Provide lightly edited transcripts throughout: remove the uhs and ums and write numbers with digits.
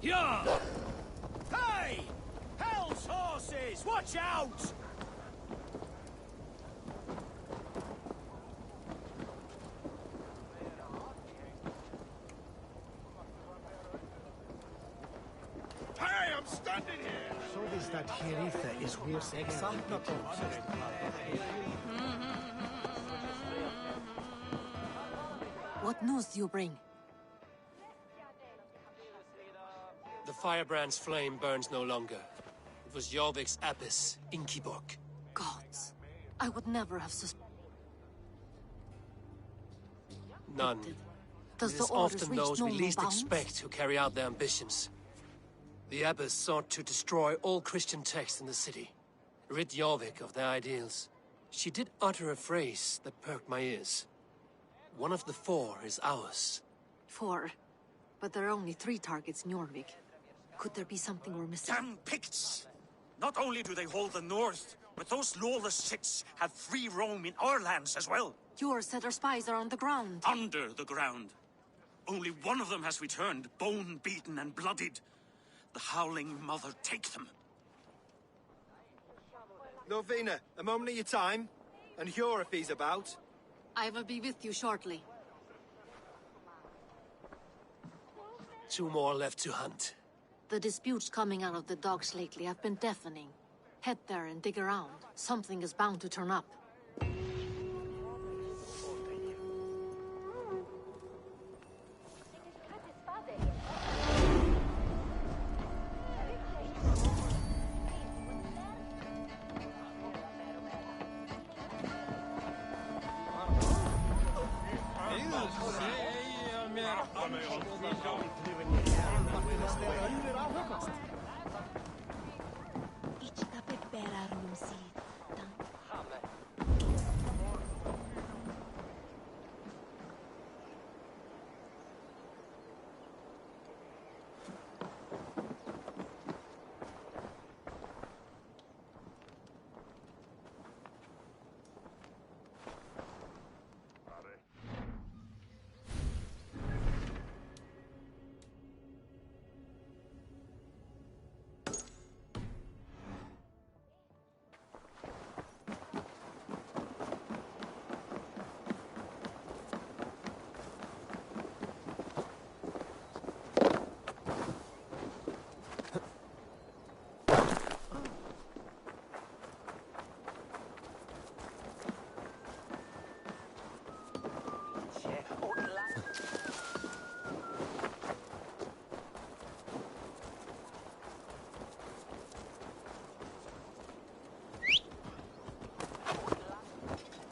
Yeah! Hey! Hell's horses! Watch out! Hey, I'm standing here! So is that Hieritha is we're What news do you bring? The firebrand's flame burns no longer. It was Jorvik's abbess, Inkiborg. Gods, I would never have suspected. None. Does It the is orders often reach those we normal least bounds? expect who carry out their ambitions. The abbess sought to destroy all Christian texts in the city, rid Jorvik of their ideals. She did utter a phrase that perked my ears. One of the four is ours. 4. But there are only 3 targets in Jorvik. Could there be something we're missing? Damn Picts! Not only do they hold the north, but those lawless shits have free roam in our lands as well. Yours said our spies are on the ground. Under the ground. Only one of them has returned, bone-beaten and bloodied. The Howling Mother take them. Lovina, a moment of your time. And Hjor if he's about. I will be with you shortly. 2 more left to hunt. The disputes coming out of the docks lately have been deafening. Head there and dig around. Something is bound to turn up.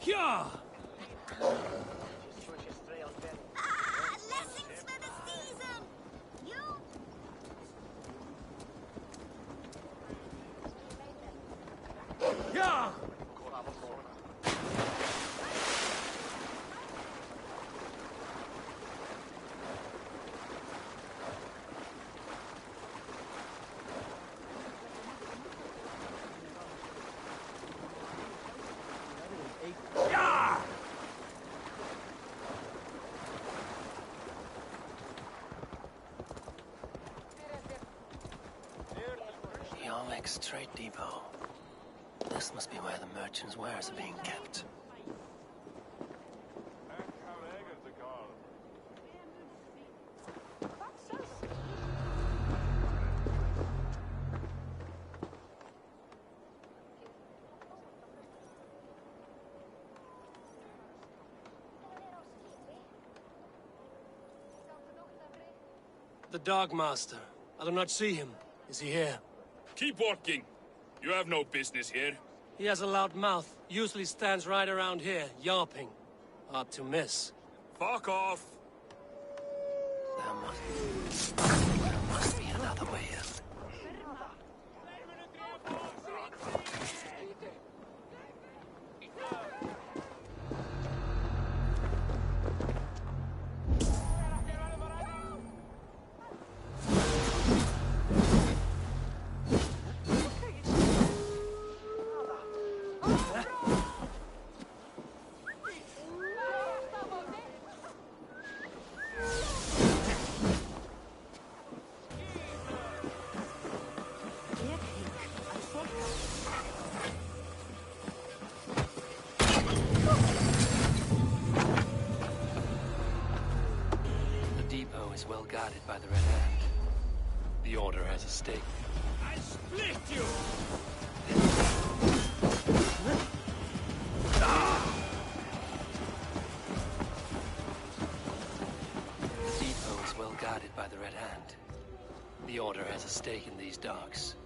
Yeah! Blessings for the season! You... Yeah! Yeah! Jorvik's trade depot. This must be where the merchants' wares are being kept. The Dogmaster. I do not see him. Is he here? Keep walking. You have no business here. He has a loud mouth. Usually stands right around here, yawping. Hard to miss. Fuck off. There must be another way in. guarded by the Red Hand. The Order has a stake. I split you! The depot is well guarded by the Red Hand. The Order has a stake in these docks.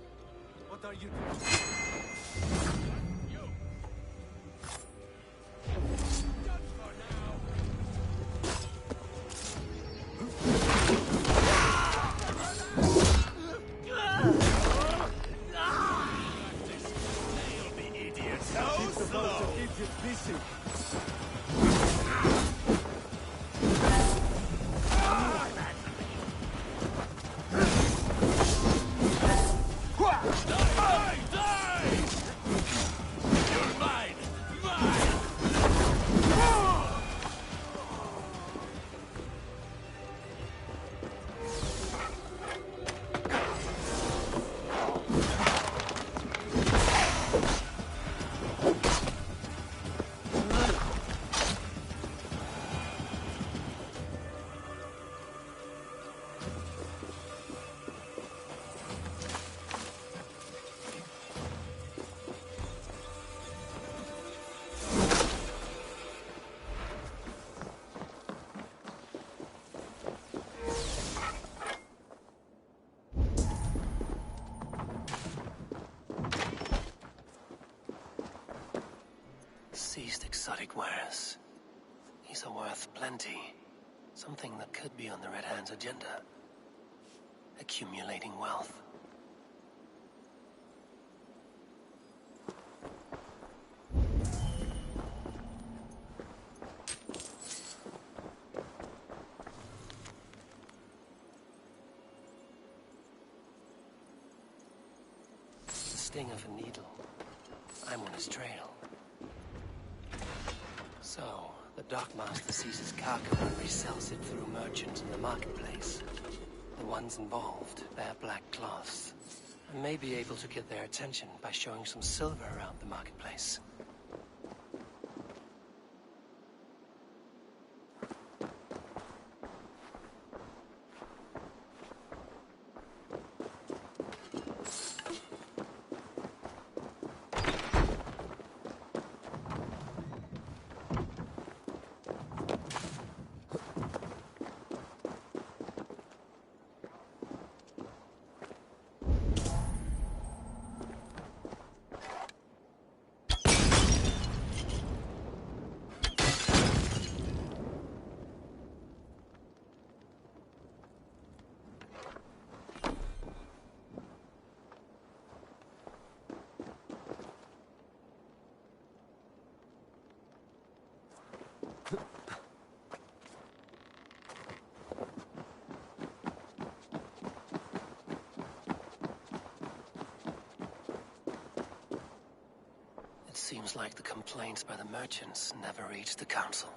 What are you doing? Seized exotic wares. These are worth plenty. Something that could be on the Red Hand's agenda. Accumulating wealth. The sting of a needle. I'm on his trail. So, the dockmaster seizes cargo and resells it through merchants in the marketplace. The ones involved wear black cloths, and may be able to get their attention by showing some silver around the marketplace. Seems like the complaints by the merchants never reached the council.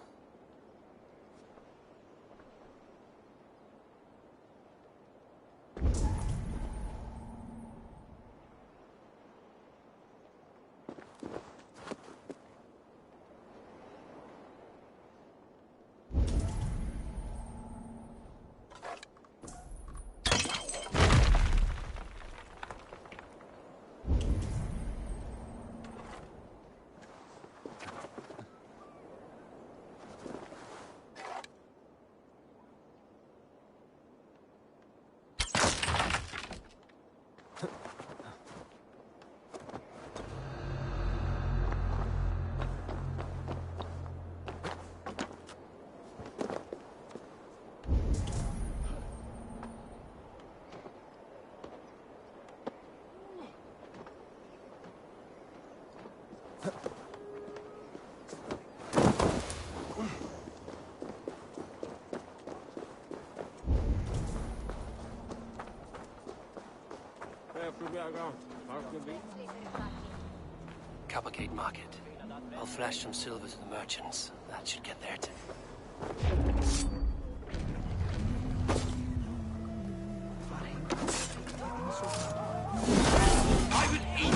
Coppergate Market. I'll flash some silver to the merchants. That should get their attention. I will eat!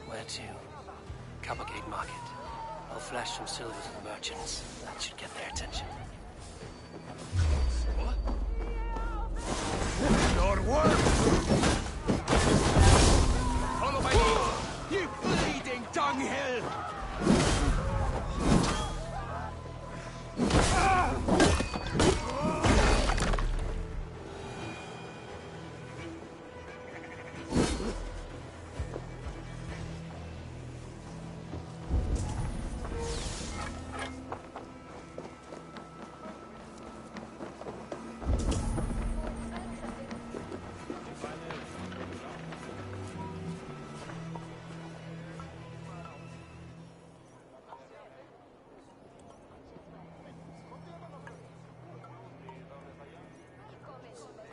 Where to? Coppergate Market. I'll flash some silver to the merchants. That should get their attention. What? Your work! Follow my lead! You bleeding dunghill!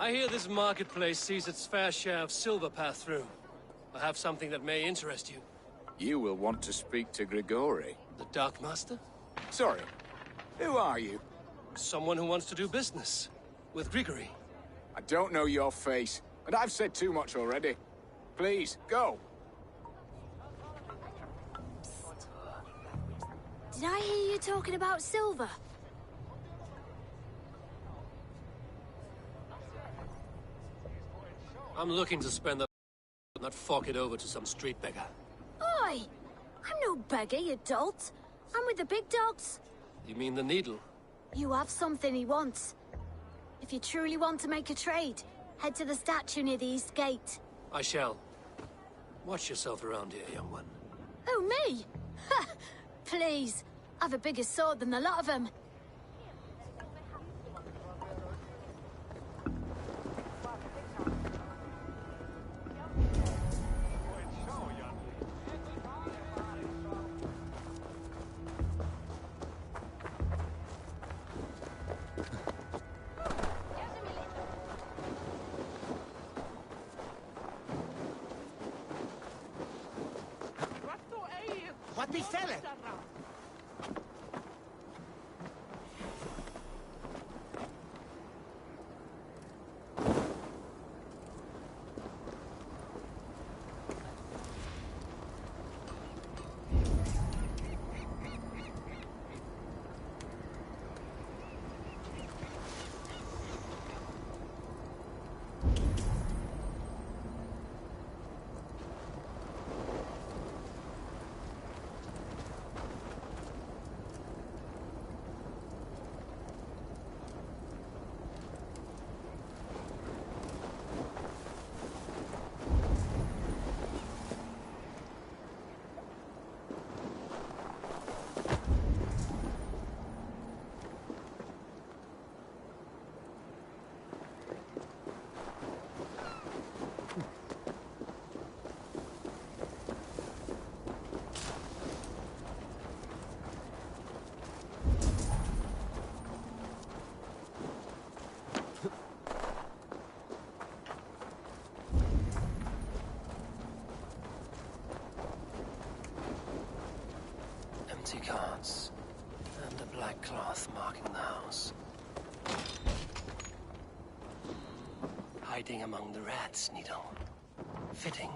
I hear this marketplace sees its fair share of silver pass through. I have something that may interest you. You will want to speak to Grigori. The Dark Master? Sorry, who are you? Someone who wants to do business. With Grigory. I don't know your face, and I've said too much already. Please, go. Did I hear you talking about silver? I'm looking to spend the... not fork it over to some street beggar. Oi! I'm no beggar, you dolt. I'm with the big dogs. You mean the needle? You have something he wants. If you truly want to make a trade, head to the statue near the east gate. I shall. Watch yourself around here, young one. Oh, me? Ha! Please. I've a bigger sword than the lot of them. What we sell it? Empty carts, and a black cloth marking the house. Hiding among the rats, Needle. Fitting.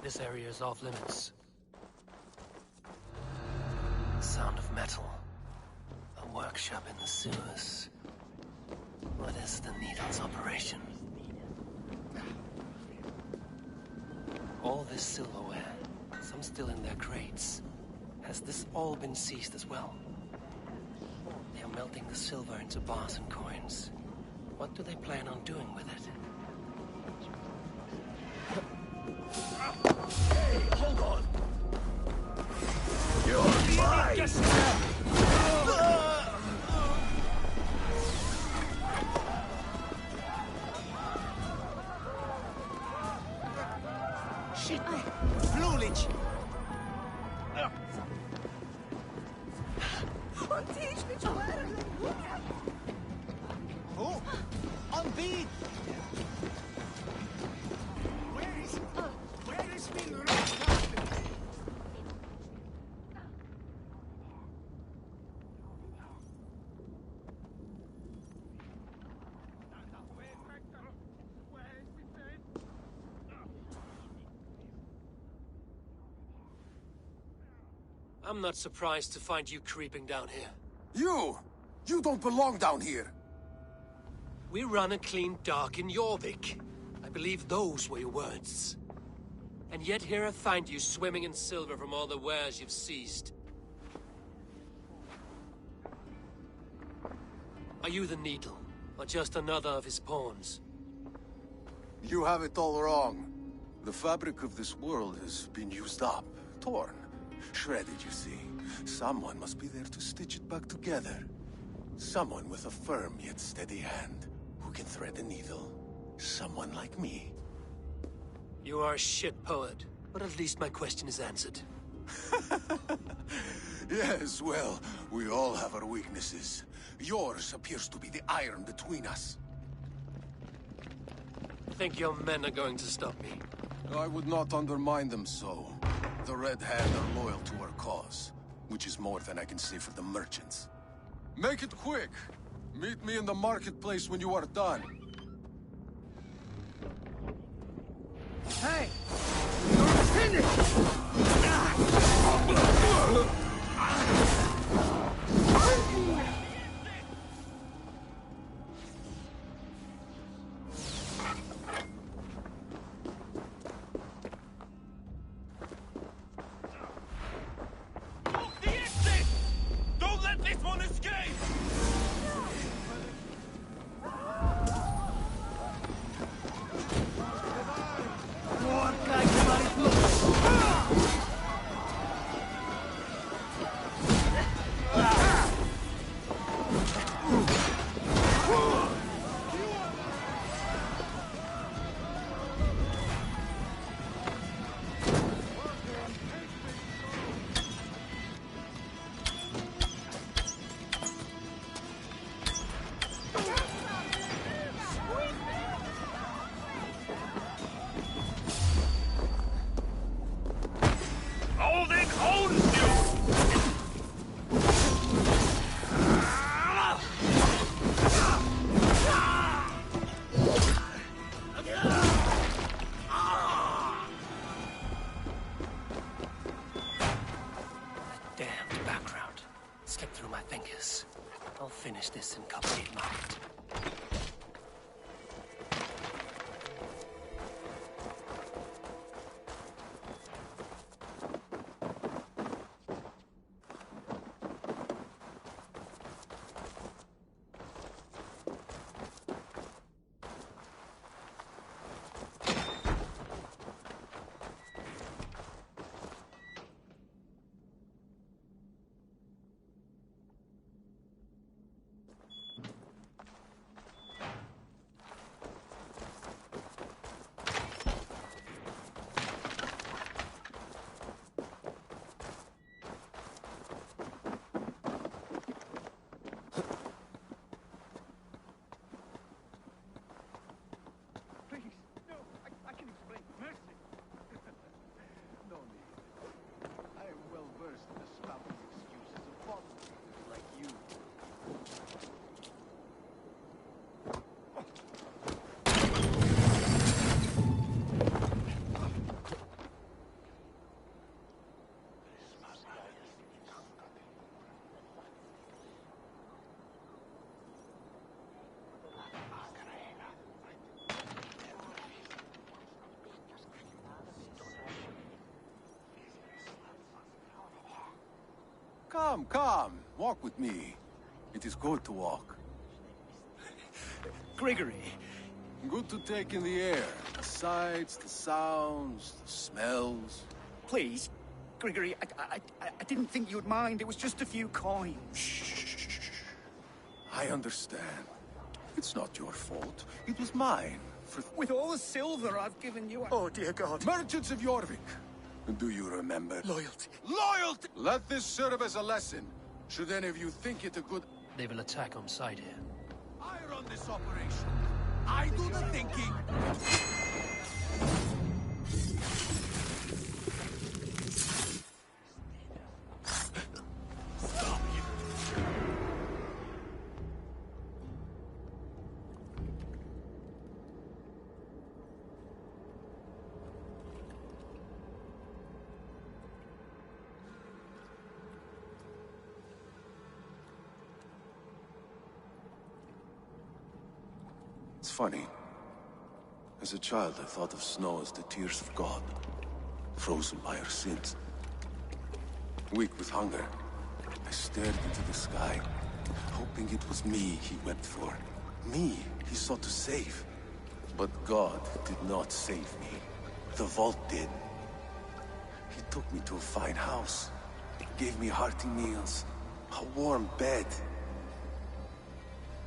This area is off limits. The sound of metal. A workshop in the sewers. this silverware. Some still in their crates. Has this all been seized as well? They are melting the silver into bars and coins. What do they plan on doing with it? Hey, hold on! You're mine! Shit! Flulich! Oh! On beat! Where is my rock? I'm not surprised to find you creeping down here. You don't belong down here! We run a clean dock in Jorvik. I believe those were your words. And yet here I find you swimming in silver from all the wares you've seized. Are you the Needle, or just another of his pawns? You have it all wrong. The fabric of this world has been used up, torn, shredded, you see. Someone must be there to stitch it back together. Someone with a firm yet steady hand, who can thread the needle. Someone like me. You are a shit poet, but at least my question is answered. Yes, well, we all have our weaknesses. Yours appears to be the iron between us. Think your men are going to stop me? I would not undermine them so. The Red Hand are loyal to our cause, which is more than I can say for the merchants. Make it quick! Meet me in the marketplace when you are done. Hey! You're finished! The exit! Don't let this one escape! Odin owns you! Damned background. Slipped through my fingers. I'll finish this in complete mind. Come, come. Walk with me. It is good to walk. Gregory. Good to take in the air. The sights, the sounds, the smells. Please. Gregory, I didn't think you'd mind. It was just a few coins. Shh. I understand. It's not your fault. It was mine. With all the silver I've given you... Oh, dear God. Merchants of Jorvik. Do you remember? Loyalty. Loyalty! Let this serve as a lesson. Should any of you think it a good... They will attack on sight here. I run this operation. I do the thinking. Stop you. It's funny. As a child, I thought of snow as the tears of God, frozen by our sins. Weak with hunger, I stared into the sky, hoping it was me he wept for. Me he sought to save. But God did not save me. The vault did. He took me to a fine house, gave me hearty meals, a warm bed.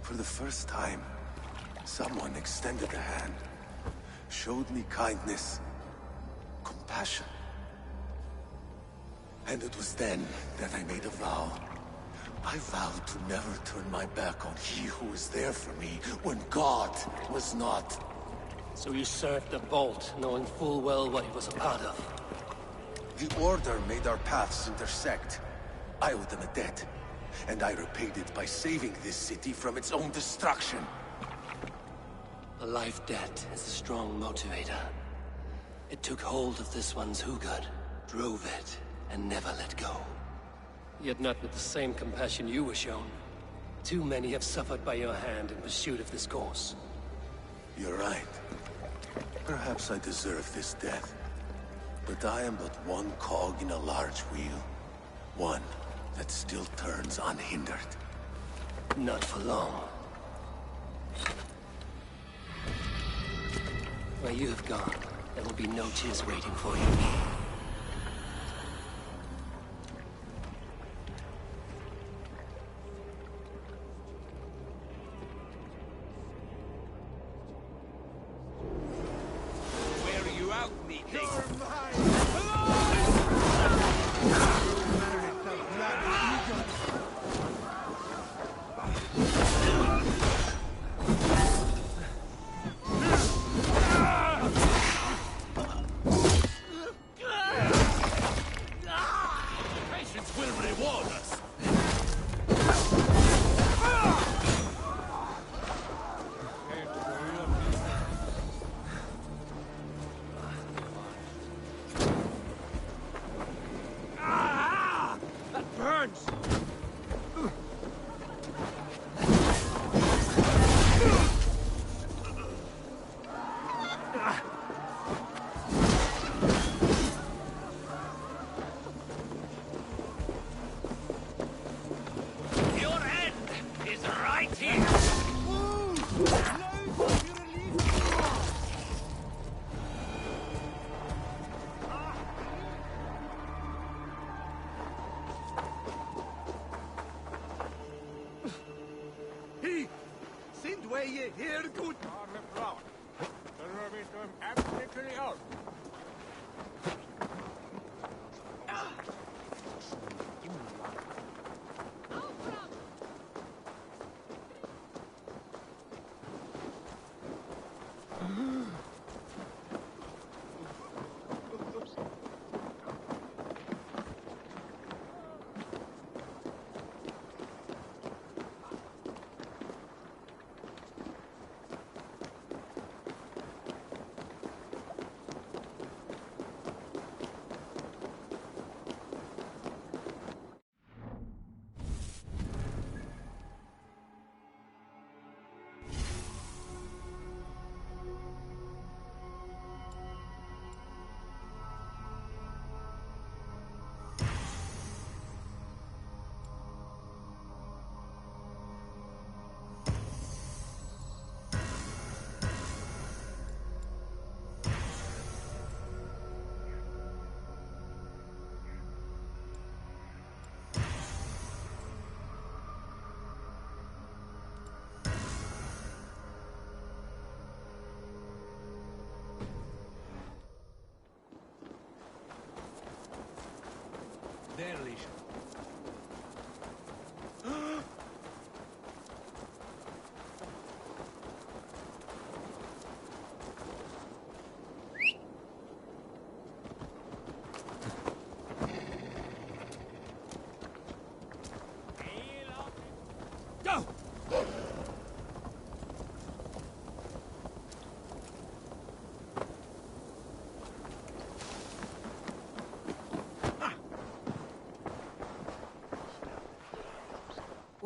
For the first time, someone extended a hand, showed me kindness, compassion. And it was then that I made a vow. I vowed to never turn my back on he who was there for me when God was not. So you served the Vault, knowing full well what he was a part of. The Order made our paths intersect. I owed them a debt, and I repaid it by saving this city from its own destruction. A life debt is a strong motivator. It took hold of this one's Hugad, drove it, and never let go. Yet not with the same compassion you were shown. Too many have suffered by your hand in pursuit of this cause. You're right. Perhaps I deserve this death. But I am but one cog in a large wheel. One that still turns unhindered. Not for long. Where you have gone, there will be no tears waiting for you.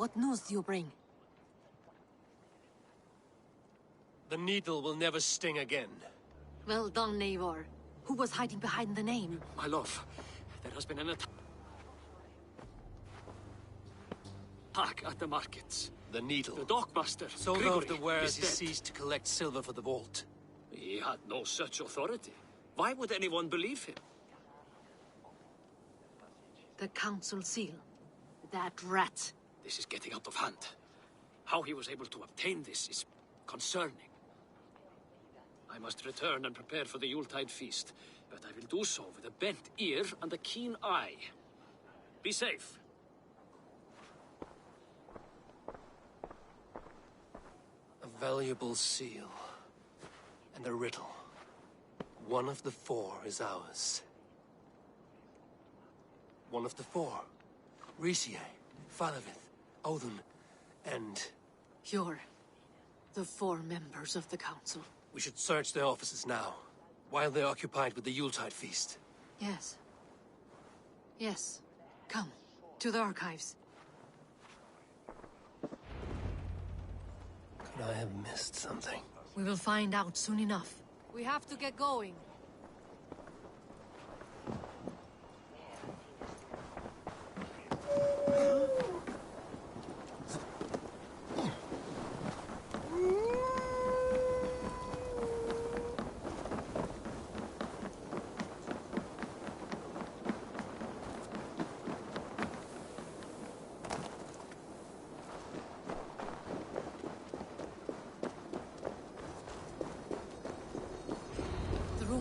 What news do you bring? The needle will never sting again. Well done, Eivor. Who was hiding behind the name? My love, there has been an attack at the markets. The needle. The dockmaster, Soldier of the wares, he ceased to collect silver for the vault. He had no such authority. Why would anyone believe him? The council seal. That rat. This is getting out of hand. How he was able to obtain this is concerning. I must return and prepare for the Yuletide feast, but I will do so with a bent ear and a keen eye. Be safe. A valuable seal. And a riddle. One of the four is ours. One of the four. Risie, Falavith, Odin, and... You're the four members of the council. We should search their offices now, while they're occupied with the Yuletide feast. Yes. Yes. Come, to the archives. Could I have missed something? We will find out soon enough. We have to get going.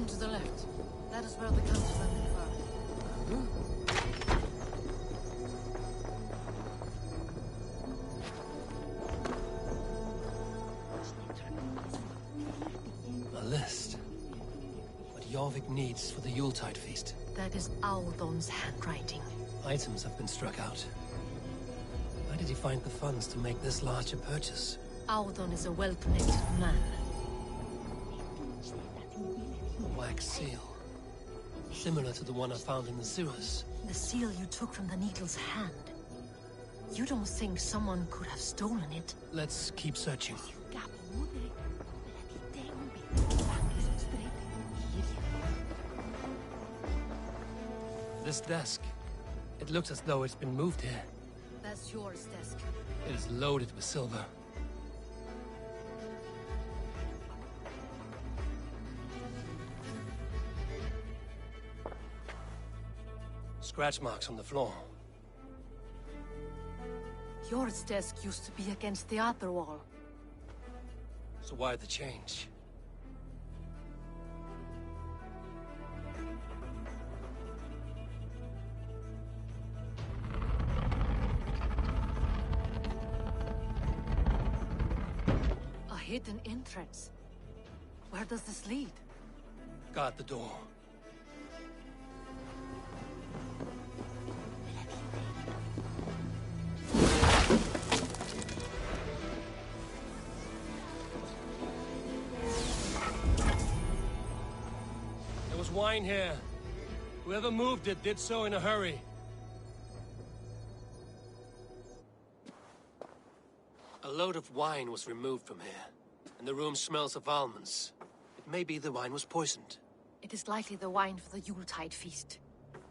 To the left. That is where the council conferred. A list. What Jorvik needs for the Yuletide feast. That is Audon's handwriting. Items have been struck out. Where did he find the funds to make this large a purchase? Audon is a well-connected man. Wax seal. Similar to the one I found in the sewers. The seal you took from the needle's hand. You don't think someone could have stolen it? Let's keep searching. This desk. It looks as though it's been moved here. That's yours, desk. It is loaded with silver. Scratch marks on the floor. Yours desk used to be against the other wall. So why the change? A hidden entrance. Where does this lead? Guard the door. Wine here. Whoever moved it did so in a hurry. A load of wine was removed from here, and the room smells of almonds. It may be the wine was poisoned. It is likely the wine for the Yuletide feast.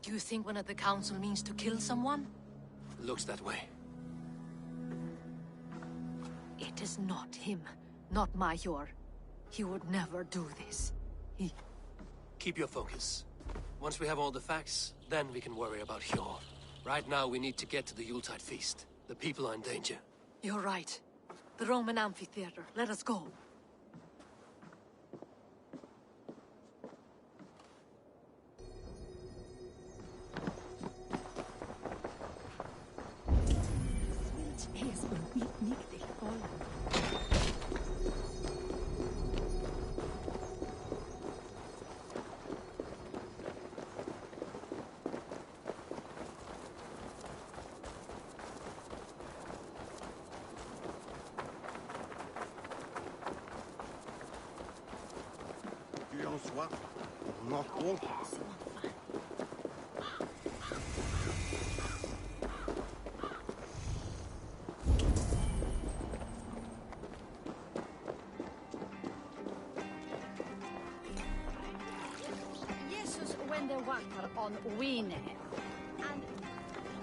Do you think one of the council means to kill someone? Looks that way. It is not him, not Major. He would never do this. Keep your focus. Once we have all the facts, then we can worry about Hjor. Right now, we need to get to the Yuletide feast. The people are in danger. You're right. The Roman amphitheater. Let us go. the water on Wine. And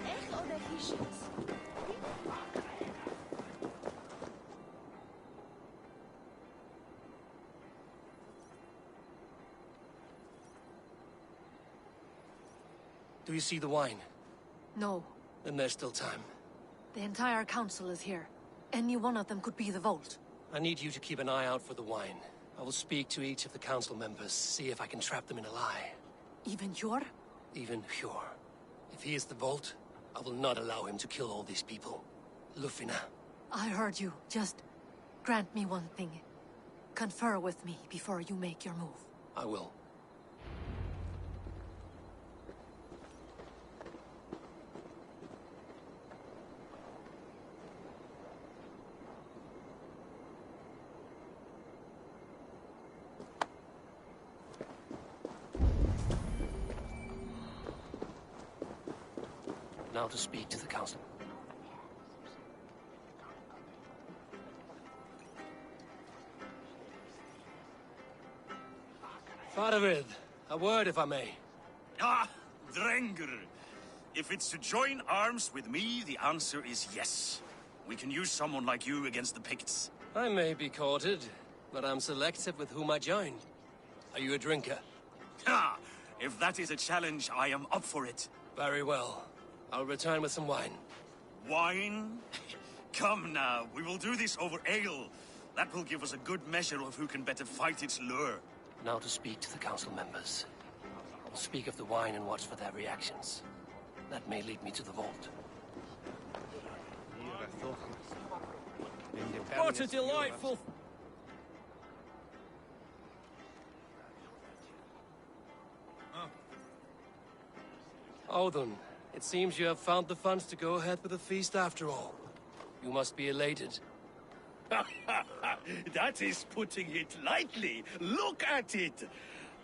echt of the fishes. Do you see the wine? No. Then there's still time. The entire council is here. Any one of them could be the Vault. I need you to keep an eye out for the wine. I will speak to each of the council members, see if I can trap them in a lie. Even Hjor? Even Hjor. If he is the Vault, I will not allow him to kill all these people. Lufina. I heard you. Just grant me one thing. Confer with me before you make your move. I will. Now to speak to the council. Faravid, a word if I may. Ah, Drenger. If it's to join arms with me, the answer is yes. We can use someone like you against the Picts. I may be courted, but I'm selective with whom I join. Are you a drinker? Ha! If that is a challenge, I am up for it. Very well. I'll return with some wine. Wine? Come now, we will do this over ale. That will give us a good measure of who can better fight its lure. Now to speak to the council members. I will speak of the wine and watch for their reactions. That may lead me to the Vault. What a delightful... Odin, it seems you have found the funds to go ahead with the feast after all. You must be elated. That is putting it lightly. Look at it.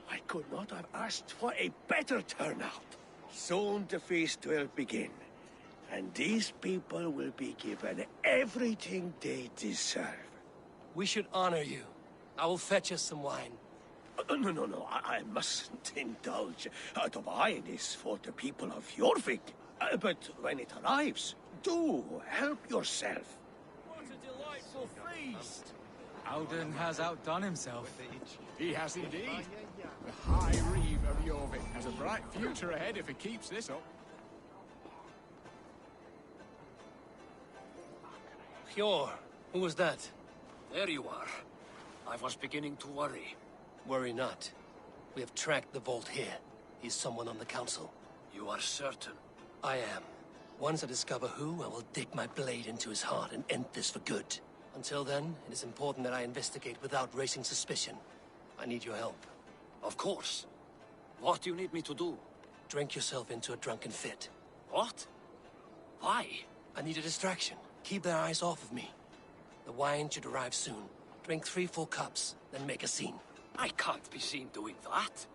I could not have asked for a better turnout. Soon the feast will begin, and these people will be given everything they deserve. We should honor you. I will fetch us some wine. No, I mustn't indulge. The wine is for the people of Jorvik. But when it arrives, do help yourself. What a delightful feast! Alden has outdone himself. He has indeed. The High Reeve of Jorvik has a bright future ahead if he keeps this up. Hjor, who was that? There you are. I was beginning to worry. Worry not. We have tracked the Vault here. He's someone on the council. You are certain? I am. Once I discover who, I will dig my blade into his heart and end this for good. Until then, it is important that I investigate without raising suspicion. I need your help. Of course. What do you need me to do? Drink yourself into a drunken fit. What? Why? I need a distraction. Keep their eyes off of me. The wine should arrive soon. Drink 3 full cups, then make a scene. I can't be seen doing that.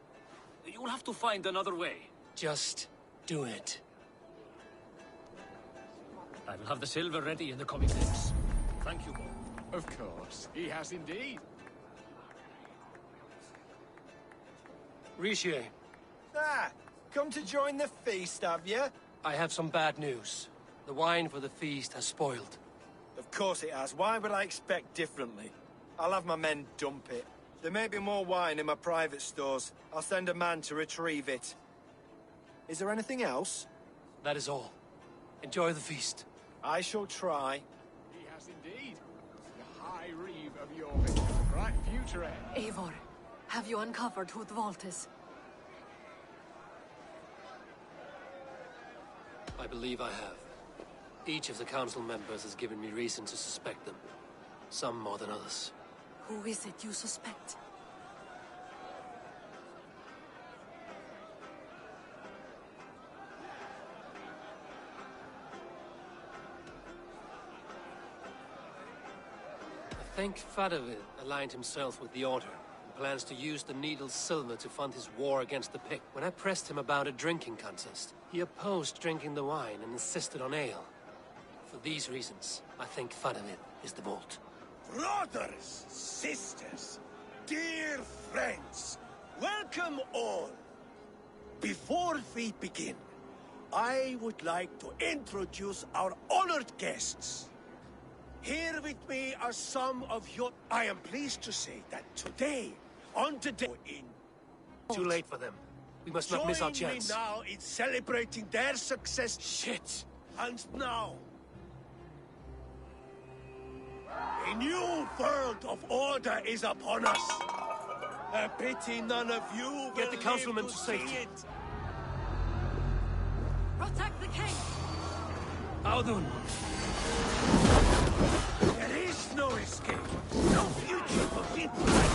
You'll have to find another way. Just do it. I will have the silver ready in the coming days. Thank you, Bob. Of course, he has indeed. Rishi, Ah, come to join the feast, have you? I have some bad news. The wine for the feast has spoiled. Of course it has. Why would I expect differently? I'll have my men dump it. There may be more wine in my private stores. I'll send a man to retrieve it. Is there anything else? That is all. Enjoy the feast. I shall try. He has indeed. The High Reeve of Jorvik has a bright future ahead. Eivor, have you uncovered who the Vault is? I believe I have. Each of the council members has given me reason to suspect them. Some more than others. Who is it you suspect? I think Fadavid aligned himself with the Order and plans to use the Needle's silver to fund his war against the Pict. When I pressed him about a drinking contest, he opposed drinking the wine and insisted on ale. For these reasons, I think Fadavid is the Vault. Brothers, sisters, dear friends, welcome all. before we begin, I would like to introduce our honored guests. Here with me are some of your... I am pleased to say that today, on today... Too late for them. We must not miss our chance. Join me now in celebrating their success. Shit! And now... a new world of order is upon us. A pity none of you will get the councilman to safety. It. Protect the king! Audun! There is no escape. No future for people like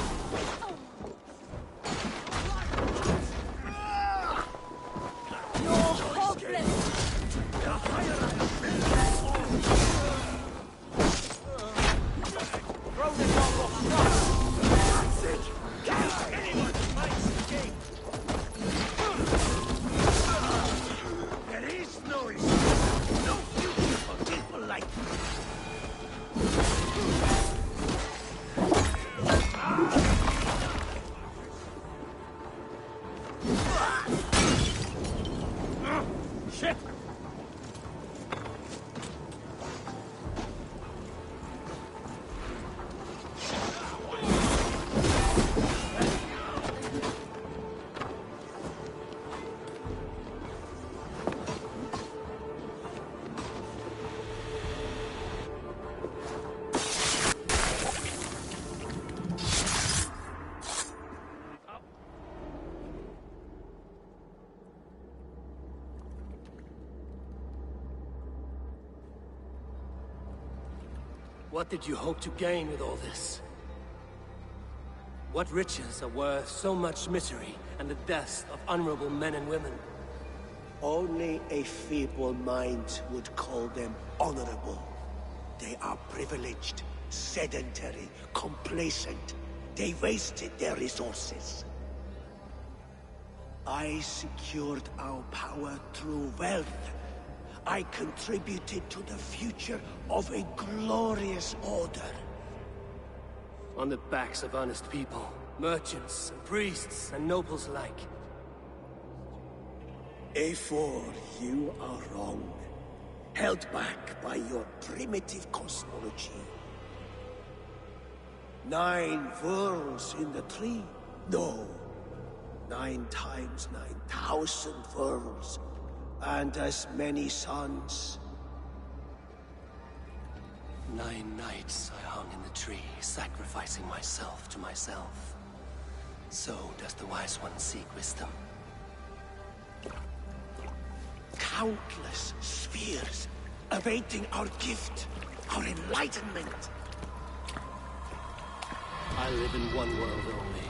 You're hopeless! the higher I am. Throw this all off. That's it. Anyone who fights the game. There is no escape. No future for people like you. Shit! What did you hope to gain with all this? What riches are worth so much misery and the deaths of honorable men and women? Only a feeble mind would call them honorable. They are privileged, sedentary, complacent. They wasted their resources. I secured our power through wealth. I contributed to the future of a glorious order. On the backs of honest people, merchants, and priests, and nobles alike. A4, you are wrong. Held back by your primitive cosmology. 9 worlds in the tree? No. 9 times 9,000 worlds. And as many suns. 9 nights I hung in the tree, sacrificing myself to myself. So does the wise one seek wisdom. Countless spheres awaiting our gift, our enlightenment. I live in one world only.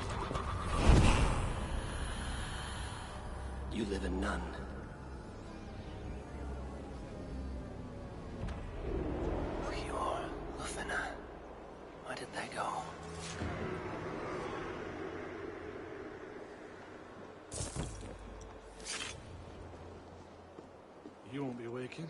You live in none. Where did they go? You won't be waking.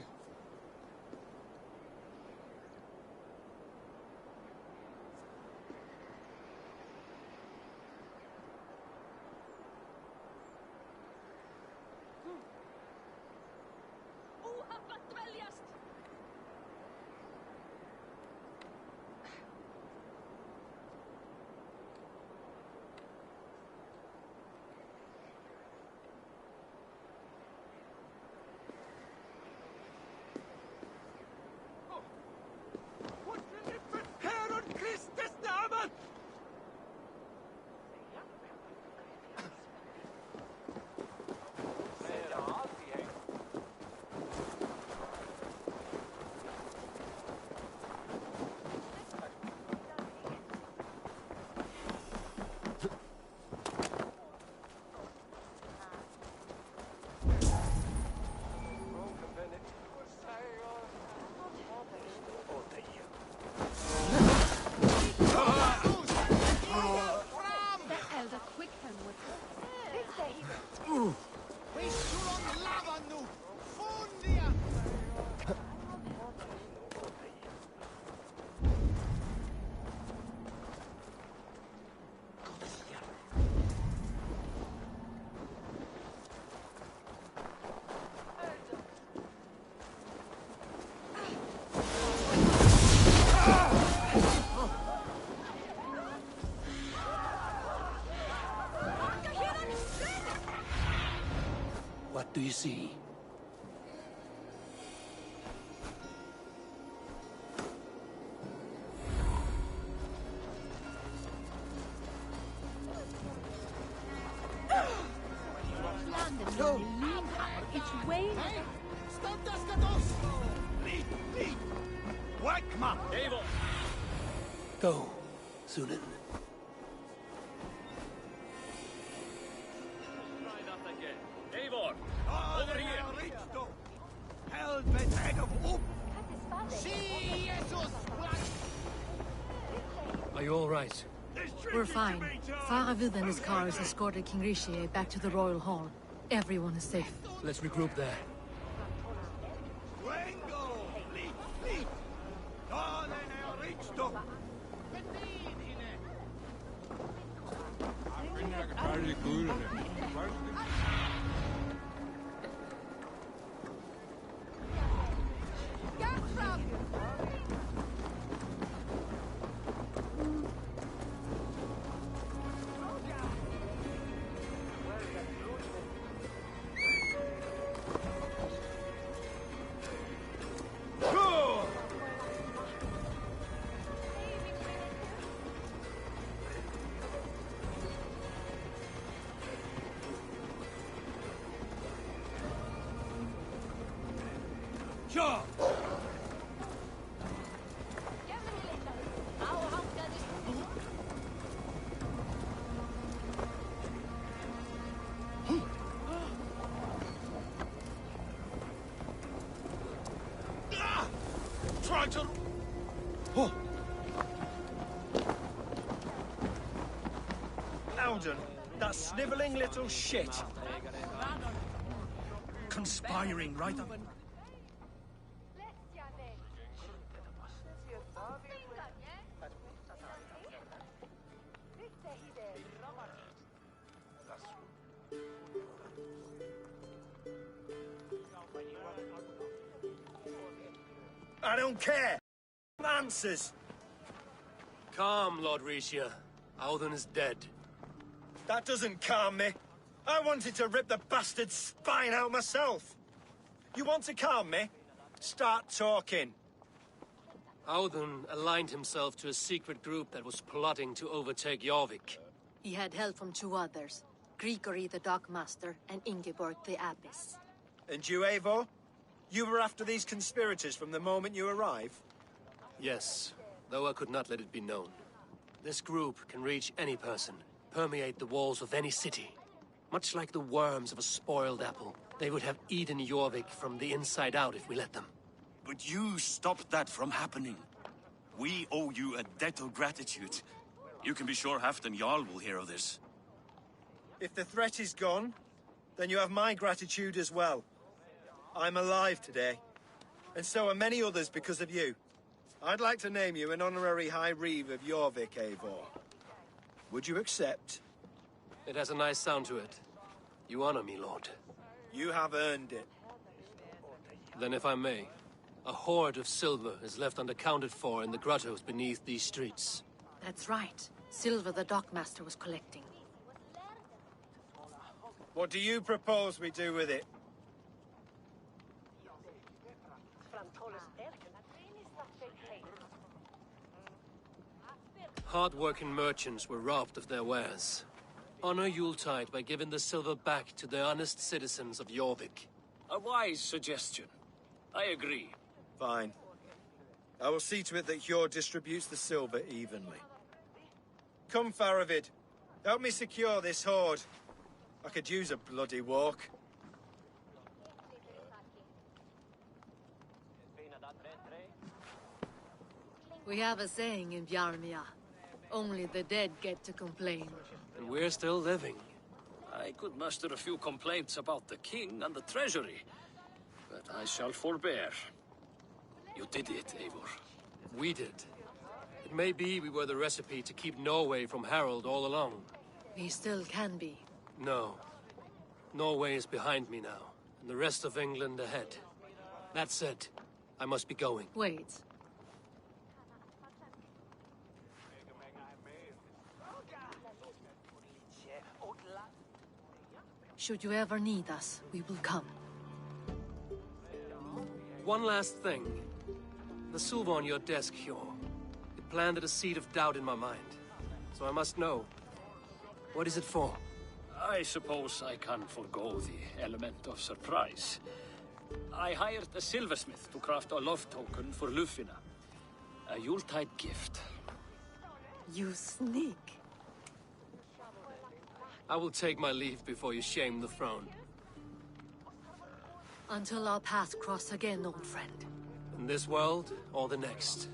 What do you see? No. It's way. Go, Sunan. Eivor, over here. Are you all right? We're fine. Faravid and his cars escorted King Rishi back to the Royal Hall. Everyone is safe. Let's regroup there. Sure. Try to... Oh. Alden, that snivelling little shit. Conspiring, right? I don't care. Answers. Calm, Lord Rishia. Audun is dead. That doesn't calm me. I wanted to rip the bastard's spine out myself. You want to calm me? Start talking. Audun aligned himself to a secret group that was plotting to overtake Jorvik. He had help from two others, Grigory the Dockmaster and Ingeborg the Abbess. And you, Eivor? You were after these conspirators from the moment you arrived? Yes, though I could not let it be known. This group can reach any person, permeate the walls of any city. Much like the worms of a spoiled apple, they would have eaten Jorvik from the inside out if we let them. But you stopped that from happening. We owe you a debt of gratitude. You can be sure Halfdan Jarl will hear of this. If the threat is gone, then you have my gratitude as well. I'm alive today, and so are many others because of you. I'd like to name you an honorary High Reeve of Jorvik, Eivor. Would you accept? It has a nice sound to it. You honor me, Lord. You have earned it. Then if I may, a hoard of silver is left unaccounted for in the grottos beneath these streets. That's right. Silver the Dockmaster was collecting. What do you propose we do with it? Hard-working merchants were robbed of their wares. Honor Yuletide by giving the silver back to the honest citizens of Jorvik. A wise suggestion. I agree. Fine. I will see to it that Hjord distributes the silver evenly. Come, Faravid. Help me secure this hoard. I could use a bloody walk. We have a saying in Bjarmia. Only the dead get to complain. And we're still living. I could muster a few complaints about the king and the treasury, but I shall forbear. You did it, Eivor. We did. It may be we were the recipe to keep Norway from Harald all along. We still can be. No. Norway is behind me now, and the rest of England ahead. That said, I must be going. Wait. Should you ever need us, we will come. One last thing. The silver on your desk, Hjor. It planted a seed of doubt in my mind. So I must know. What is it for? I suppose I can forgo the element of surprise. I hired a silversmith to craft a love token for Lufina. A Yuletide gift. You sneak. I will take my leave before you shame the throne. Until our paths cross again, old friend. In this world, or the next.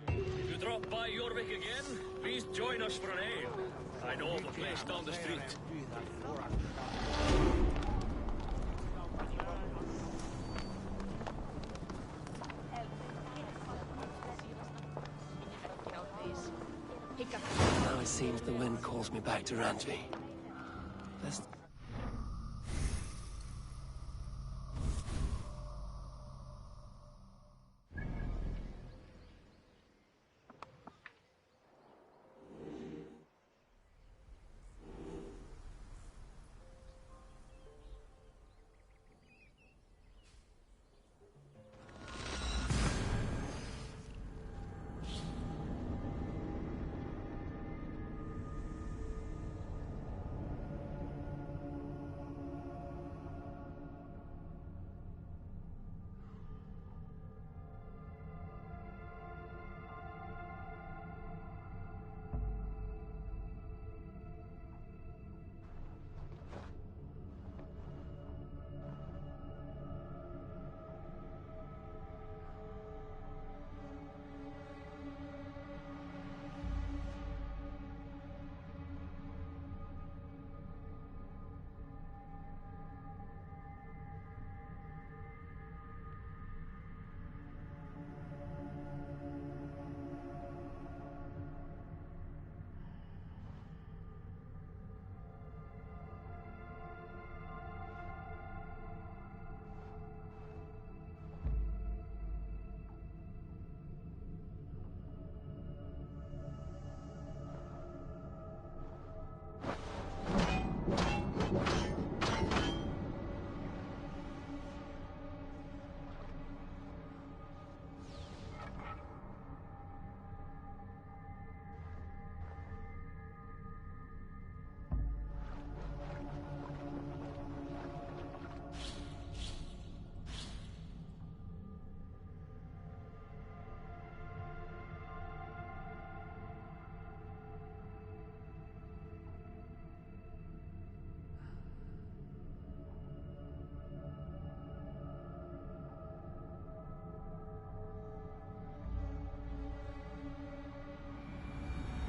If you drop by Jorvik again, please join us for an ale. I know of a place down the street. Now it seems the wind calls me back to Randvi.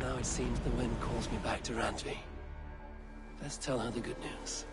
Now it seems the wind calls me back to Randvi. Let's tell her the good news.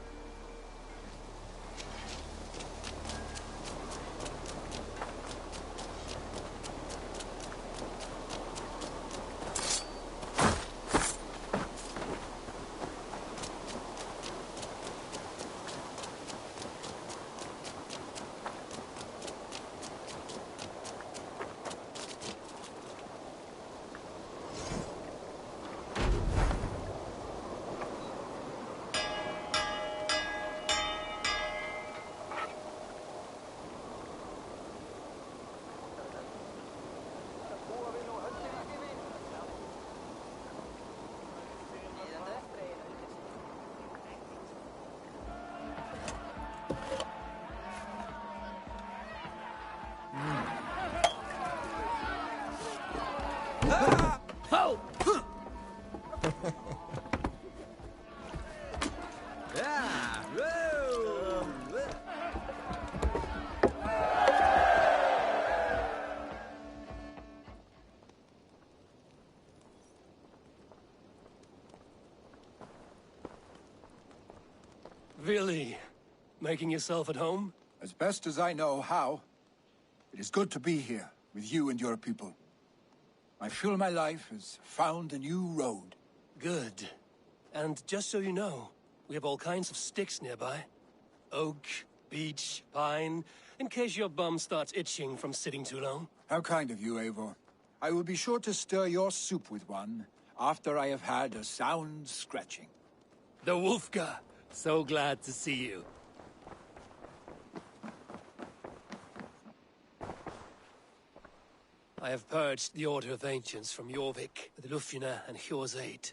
Really? Making yourself at home? As best as I know how. It is good to be here, with you and your people. I feel my life has found a new road. Good. And just so you know, we have all kinds of sticks nearby. Oak, beech, pine, in case your bum starts itching from sitting too long. How kind of you, Eivor. I will be sure to stir your soup with one, after I have had a sound scratching. The Wolfga! So glad to see you. I have purged the Order of Ancients from Jorvik with Lufjuna and Hjor's aid.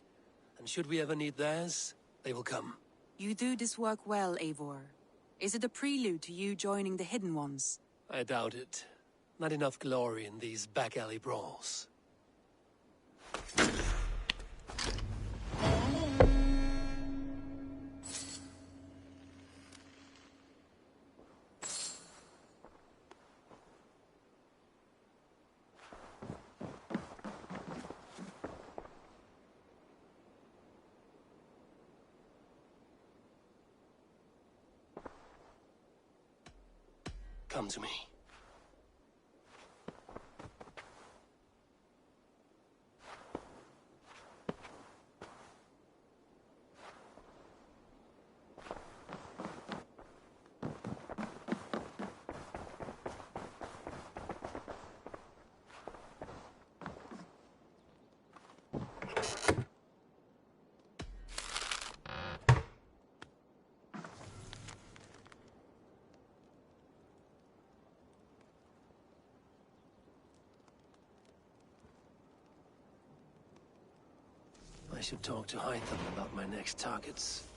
And should we ever need theirs, they will come. You do this work well, Eivor. Is it a prelude to you joining the Hidden Ones? I doubt it. Not enough glory in these back-alley brawls. Come to me. I should talk to Hytham about my next targets.